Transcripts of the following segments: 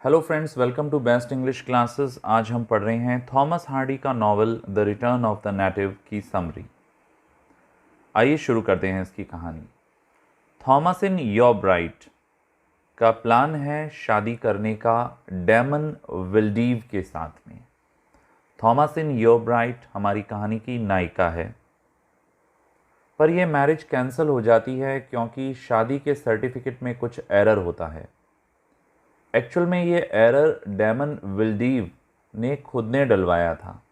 Hello friends, welcome to best English classes. आज हम पढ़ रहे हैं थॉमस हार्डी का novel the return of the native की समरी। आइए शुरू करते हैं इसकी कहानी। थॉमस इन यॉब्राइट का प्लान है शादी करने का डैमन विल्डीव के साथ में। थॉमस इन यॉब्राइट हमारी कहानी की नायिका है, पर यह मैरिज कैंसिल हो जाती है क्योंकि शादी के सर्टिफिकेट में कुछ एरर होता है। एक्चुअल में ये एरर डैमन विल्डीव ने खुद ने डलवाया था।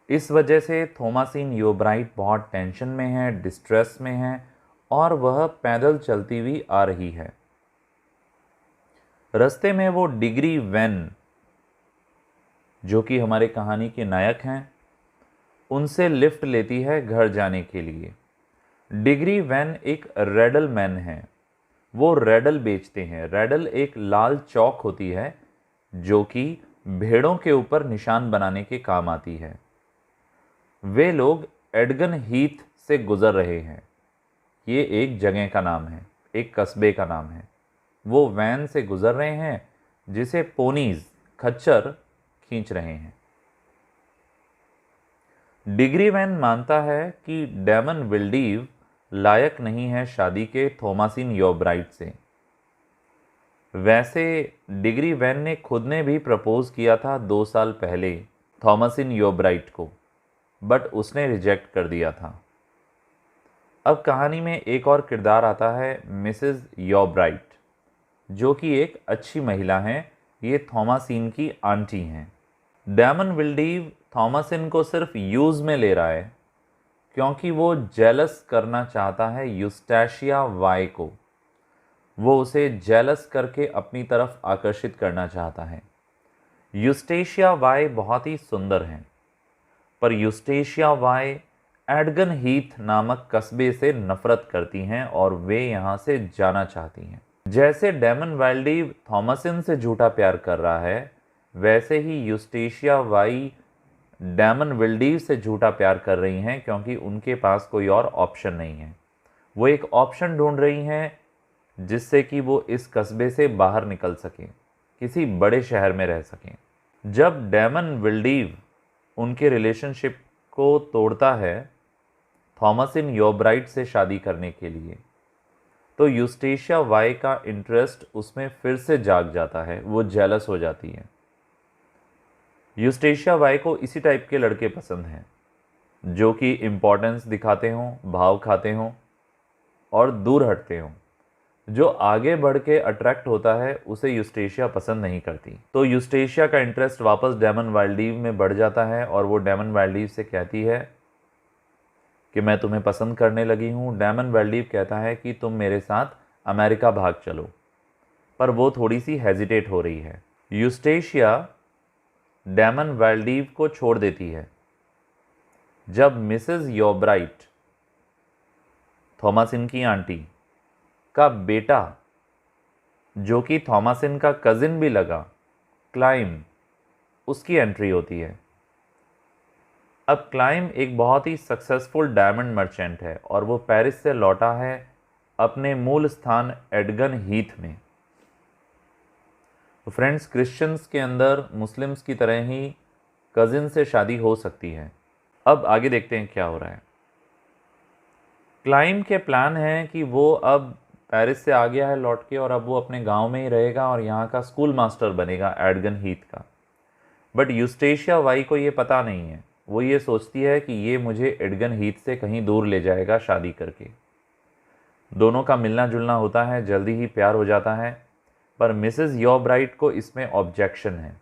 इस वजह से थॉमसिन योब्राइट बहुत टेंशन में है, डिस्ट्रेस में है और वह पैदल चलती हुई आ रही है। रास्ते में वो डिग्री वैन, जो कि हमारे कहानी के नायक हैं, उनसे लिफ्ट लेती है घर जाने के लिए। डिग्री वैन एक रेडल मैन है। वो रेडल बेचते हैं। रेडल एक लाल चौक होती है जो कि भेड़ों के ऊपर निशान बनाने के काम आती है। वे लोग एडगन हीथ से गुजर रहे हैं। ये एक जगह का नाम है, एक कस्बे का नाम है। वो वैन से गुजर रहे हैं जिसे पोनीज, खच्चर खींच रहे हैं। डिग्री वैन मानता है कि डैमन विल्डीव लायक नहीं है शादी के थॉमसिन योब्राइट से। वैसे डिग्री वैन ने खुद ने भी प्रपोज किया था 2 साल पहले थॉमसिन योब्राइट को, बट उसने रिजेक्ट कर दिया था। अब कहानी में एक और किरदार आता है, मिसेस योब्राइट, जो कि एक अच्छी महिला हैं। ये थॉमसिन की आंटी हैं। डैमन विल्डीव थॉमसिन को सिर्फ यूज़ में ले रहा है क्योंकि वो जेलस करना चाहता है यूस्टेशिया वाई को। वो उसे जेलस करके अपनी तरफ आकर्षित करना चाहता है। यूस्टेशिया वाई बहुत ही सुंदर हैं, पर यूस्टेशिया वाई एडगन हीथ नामक कस्बे से नफरत करती हैं और वे यहाँ से जाना चाहती हैं। जैसे डैमन विल्डीव थॉमसिन से झूठा प्यार कर रहा है, वैसे ही यूस्टेशिया वाई डैमन विल्डीव से झूठा प्यार कर रही हैं क्योंकि उनके पास कोई और ऑप्शन नहीं है। वो एक ऑप्शन ढूंढ रही हैं जिससे कि वो इस कस्बे से बाहर निकल सकें, किसी बड़े शहर में रह सकें। जब डैमन विल्डीव उनके रिलेशनशिप को तोड़ता है थॉमसिन योब्राइट से शादी करने के लिए, तो यूस्टेशिया वाई का इंटरेस्ट उसमें फिर से जाग जाता है। वो जेलस हो जाती है। यूस्टेशिया वाई को इसी टाइप के लड़के पसंद हैं जो कि इम्पोर्टेंस दिखाते हों, भाव खाते हों और दूर हटते हों। जो आगे बढ़ के अट्रैक्ट होता है उसे यूस्टेशिया पसंद नहीं करती। तो यूस्टेशिया का इंटरेस्ट वापस डैमन विल्डीव में बढ़ जाता है और वो डैमन विल्डीव से कहती है कि मैं तुम्हें पसंद करने लगी हूँ। डैमन विल्डीव कहता है कि तुम मेरे साथ अमेरिका भाग चलो, पर वो थोड़ी सी हेजिटेट हो रही है। यूस्टेशिया डैमन विल्डीव को छोड़ देती है। जब मिसेस योब्राइट, थॉमसिन की आंटी का बेटा, जो कि थॉमसिन का कजिन भी लगा, क्लाइम, उसकी एंट्री होती है। अब क्लाइम एक बहुत ही सक्सेसफुल डायमंड मर्चेंट है और वो पेरिस से लौटा है अपने मूल स्थान एडगन हीथ में। तो फ्रेंड्स, क्रिश्चियंस के अंदर मुस्लिम्स की तरह ही कजिन से शादी हो सकती है। अब आगे देखते हैं क्या हो रहा है। क्लाइम के प्लान है कि वो अब पेरिस से आ गया है लौट के और अब वो अपने गांव में ही रहेगा और यहाँ का स्कूल मास्टर बनेगा एडगन हीथ का। बट यूस्टेशिया वाई को ये पता नहीं है। वो ये सोचती है कि ये मुझे एडगन हीथ से कहीं दूर ले जाएगा शादी करके। दोनों का मिलना जुलना होता है, जल्दी ही प्यार हो जाता है, पर मिसेस योब्राइट को इसमें ऑब्जेक्शन है।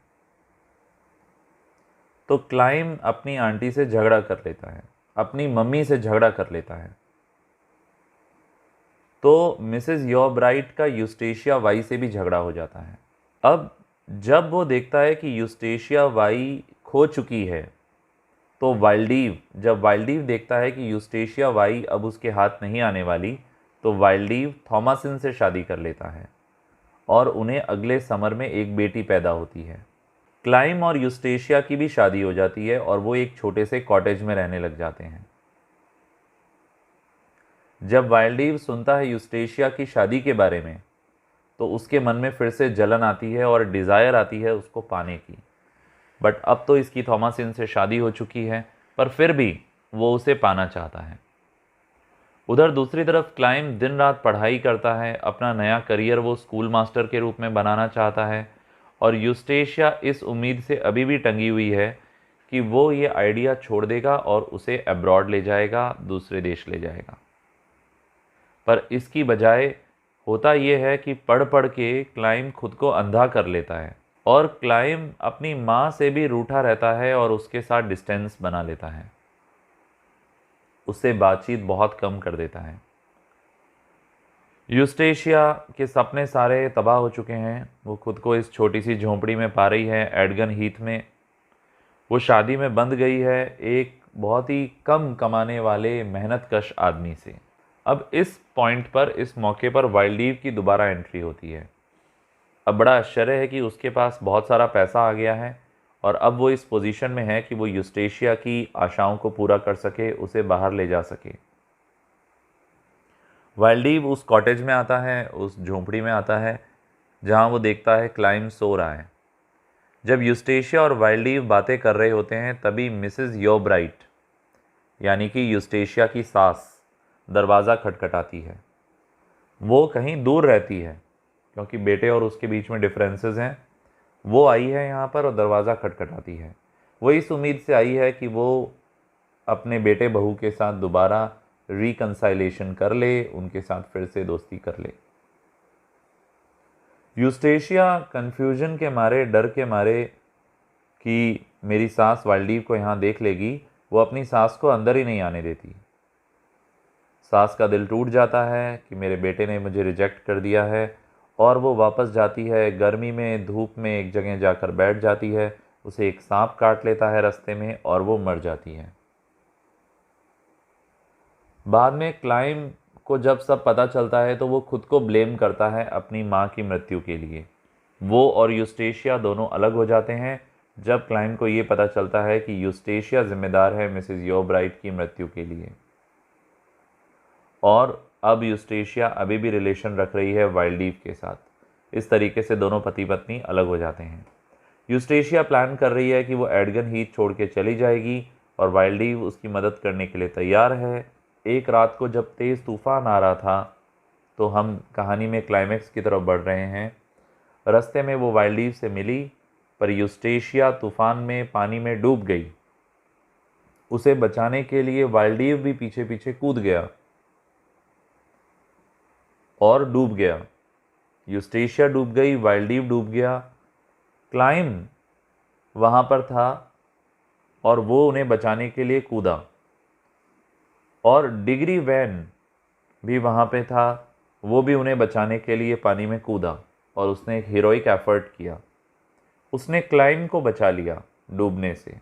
तो क्लाइम अपनी आंटी से झगड़ा कर लेता है, अपनी मम्मी से झगड़ा कर लेता है। तो मिसेस योब्राइट का यूस्टेशिया वाई से भी झगड़ा हो जाता है। अब जब वो देखता है कि यूस्टेशिया वाई खो चुकी है, तो जब वाइल्डीव देखता है कि यूस्टेशिया वाई अब उसके हाथ नहीं आने वाली, तो वाइल्डीव थॉमसिन से शादी कर लेता है और उन्हें अगले समर में एक बेटी पैदा होती है। क्लाइम और यूस्टेशिया की भी शादी हो जाती है और वो एक छोटे से कॉटेज में रहने लग जाते हैं। जब वाइल्डीव सुनता है यूस्टेशिया की शादी के बारे में, तो उसके मन में फिर से जलन आती है और डिज़ायर आती है उसको पाने की। बट अब तो इसकी थॉमसिन से शादी हो चुकी है, पर फिर भी वो उसे पाना चाहता है। उधर दूसरी तरफ क्लाइम दिन रात पढ़ाई करता है, अपना नया करियर वो स्कूल मास्टर के रूप में बनाना चाहता है, और यूस्टेशिया इस उम्मीद से अभी भी टंगी हुई है कि वो ये आइडिया छोड़ देगा और उसे अब्रॉड ले जाएगा, दूसरे देश ले जाएगा। पर इसकी बजाय होता ये है कि पढ़ पढ़ के क्लाइम खुद को अंधा कर लेता है, और क्लाइम अपनी माँ से भी रूठा रहता है और उसके साथ डिस्टेंस बना लेता है, उससे बातचीत बहुत कम कर देता है। यूस्टेशिया के सपने सारे तबाह हो चुके हैं। वो खुद को इस छोटी सी झोंपड़ी में पा रही है एडगन हीथ में। वो शादी में बंध गई है एक बहुत ही कम कमाने वाले मेहनतकश आदमी से। अब इस पॉइंट पर, इस मौके पर वाइल्डीव की दोबारा एंट्री होती है। अब बड़ा आश्चर्य है कि उसके पास बहुत सारा पैसा आ गया है और अब वो इस पोजीशन में है कि वो यूस्टेशिया की आशाओं को पूरा कर सके, उसे बाहर ले जा सके। वाइल्डीव उस कॉटेज में आता है, उस झोंपड़ी में आता है जहाँ वो देखता है क्लाइम सो रहा है। जब यूस्टेशिया और वाइल्डीव बातें कर रहे होते हैं तभी मिसेस योब्राइट यानी कि यूस्टेशिया की सास दरवाज़ा खटखटाती है। वो कहीं दूर रहती है क्योंकि बेटे और उसके बीच में डिफरेंसेस हैं। वो आई है यहाँ पर और दरवाज़ा खटखटाती है। वो इस उम्मीद से आई है कि वो अपने बेटे बहू के साथ दोबारा रिकंसाइलेशन कर ले, उनके साथ फिर से दोस्ती कर ले। यूस्टेशिया कन्फ्यूजन के मारे, डर के मारे कि मेरी सास वाइल्डीव को यहाँ देख लेगी, वो अपनी सास को अंदर ही नहीं आने देती। सास का दिल टूट जाता है कि मेरे बेटे ने मुझे रिजेक्ट कर दिया है, और वो वापस जाती है गर्मी में, धूप में एक जगह जाकर बैठ जाती है। उसे एक सांप काट लेता है रास्ते में और वो मर जाती है। बाद में क्लाइम को जब सब पता चलता है तो वो खुद को ब्लेम करता है अपनी माँ की मृत्यु के लिए। वो और यूस्टेशिया दोनों अलग हो जाते हैं जब क्लाइम को ये पता चलता है कि यूस्टेशिया जिम्मेदार है मिसेस योब्राइट की मृत्यु के लिए। और अब यूस्टेशिया अभी भी रिलेशन रख रही है वाइल्डीव के साथ। इस तरीके से दोनों पति पत्नी अलग हो जाते हैं। यूस्टेशिया प्लान कर रही है कि वो एडगन हीथ छोड़ के चली जाएगी और वाइल्डीव उसकी मदद करने के लिए तैयार है। एक रात को जब तेज़ तूफान आ रहा था, तो हम कहानी में क्लाइमैक्स की तरफ बढ़ रहे हैं। रास्ते में वो वाइल्डीव से मिली, पर यूस्टेशिया तूफान में पानी में डूब गई। उसे बचाने के लिए वाइल्डीव भी पीछे पीछे कूद गया और डूब गया। यूस्टेशिया डूब गई, वाइल्डीव डूब गया। क्लाइम वहाँ पर था और वो उन्हें बचाने के लिए कूदा, और डिग्री वैन भी वहाँ पे था, वो भी उन्हें बचाने के लिए पानी में कूदा और उसने एक हीरोइक एफर्ट किया। उसने क्लाइम को बचा लिया डूबने से।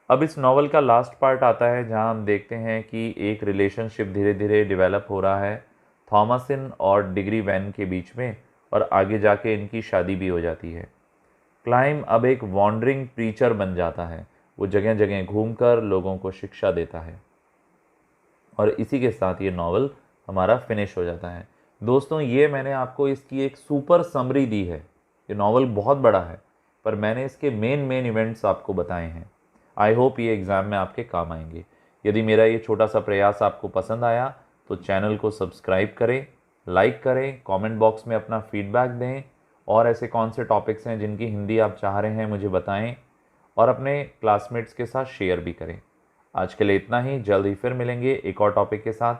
अब इस नॉवल का लास्ट पार्ट आता है जहाँ हम देखते हैं कि एक रिलेशनशिप धीरे धीरे डेवलप हो रहा है थॉमसिन और डिग्री वैन के बीच में, और आगे जाके इनकी शादी भी हो जाती है। क्लाइम अब एक वॉन्डरिंग प्रीचर बन जाता है। वो जगह जगह घूमकर लोगों को शिक्षा देता है। और इसी के साथ ये नॉवल हमारा फिनिश हो जाता है। दोस्तों, ये मैंने आपको इसकी एक सुपर समरी दी है। ये नॉवल बहुत बड़ा है, पर मैंने इसके मेन इवेंट्स आपको बताए हैं। आई होप ये एग्ज़ाम में आपके काम आएंगे। यदि मेरा ये छोटा सा प्रयास आपको पसंद आया तो चैनल को सब्सक्राइब करें, लाइक करें, कमेंट बॉक्स में अपना फीडबैक दें, और ऐसे कौन से टॉपिक्स हैं जिनकी हिंदी आप चाह रहे हैं मुझे बताएं, और अपने क्लासमेट्स के साथ शेयर भी करें। आज के लिए इतना ही। जल्द ही फिर मिलेंगे एक और टॉपिक के साथ।